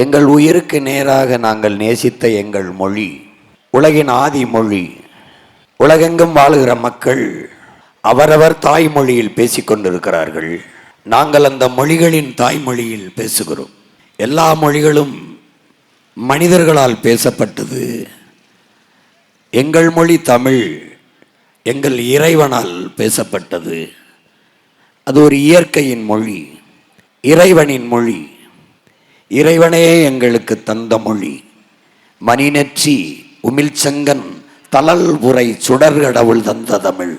எங்கள் உயிருக்கு நேராக நாங்கள் நேசித்த எங்கள் மொழி, உலகின் ஆதி மொழி. உலகெங்கும் வாழுகிற மக்கள் அவரவர் தாய்மொழியில் பேசிக்கொண்டிருக்கிறார்கள். நாங்கள் அந்த மொழிகளின் தாய்மொழியில் பேசுகிறோம். எல்லா மொழிகளும் மனிதர்களால் பேசப்பட்டது. எங்கள் மொழி தமிழ் எங்கள் இறைவனால் பேசப்பட்டது. அது ஒரு இயற்கையின் மொழி, இறைவனின் மொழி. இறைவனே எங்களுக்கு தந்த மொழி. மணிநெற்றி உமிழ்ச்சங்கன் தளல் உரை சுடர்கடவுள் தந்த தமிழ்,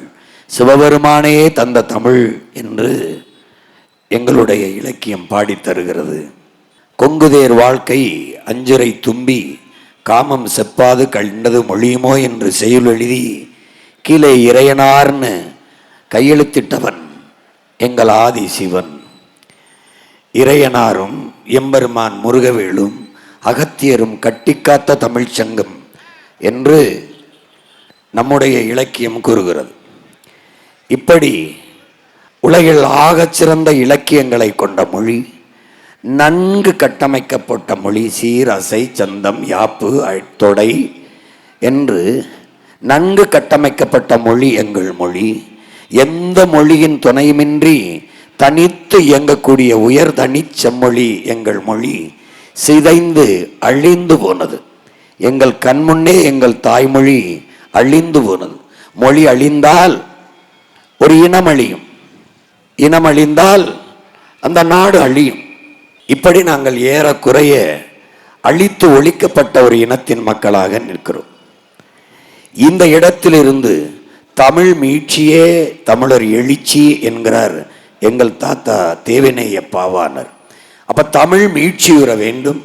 சிவபெருமானே தந்த தமிழ் என்று எங்களுடைய இலக்கியம் பாடித் தருகிறது. கொங்குதேர் வாழ்க்கை அஞ்சுரை தும்பி காமம் செப்பாது கண்டது மொழியுமோ என்று செய்யுள் எழுதி கீழே இறையனார்னு கையெழுத்திட்டவன் எங்கள் ஆதி சிவன். இறையனாரும் எம்பெருமான் முருகவேலும் அகத்தியரும் கட்டிக்காத்த தமிழ்ச்சங்கம் என்று நம்முடைய இலக்கியம் கூறுகிறது. இப்படி உலகில் ஆகச் சிறந்த இலக்கியங்களை கொண்ட மொழி, நன்கு கட்டமைக்கப்பட்ட மொழி, சீர் அசை சந்தம் யாப்பு தொடை என்று நன்கு கட்டமைக்கப்பட்ட மொழி எங்கள் மொழி. எந்த மொழியின் துணையுமின்றி தனித்து இயங்கக்கூடிய உயர் தனி செம்மொழி எங்கள் மொழி சிதைந்து அழிந்து போனது. எங்கள் கண்முன்னே எங்கள் தாய்மொழி அழிந்து போனது. மொழி அழிந்தால் ஒரு இனம் அழியும், இனம் அழிந்தால் அந்த நாடு அழியும். இப்படி நாங்கள் ஏறக்குறைய அழித்து ஒழிக்கப்பட்ட ஒரு இனத்தின் மக்களாக நிற்கிறோம். இந்த இடத்திலிருந்து தமிழ் மீட்சியே தமிழர் எழுச்சி என்கிறார் எங்கள் தாத்தா தேவநேய பாவாணர். அப்ப தமிழ் மீட்சியுற வேண்டும்,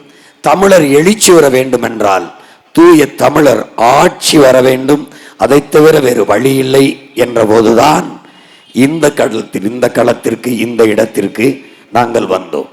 தமிழர் எழுச்சி வர வேண்டும் என்றால் தூய தமிழர் ஆட்சி வர வேண்டும். அதை தவிர வேறு வழி இல்லை என்ற போதுதான் இந்த களத்திற்கு இந்த இடத்திற்கு நாங்கள் வந்தோம்.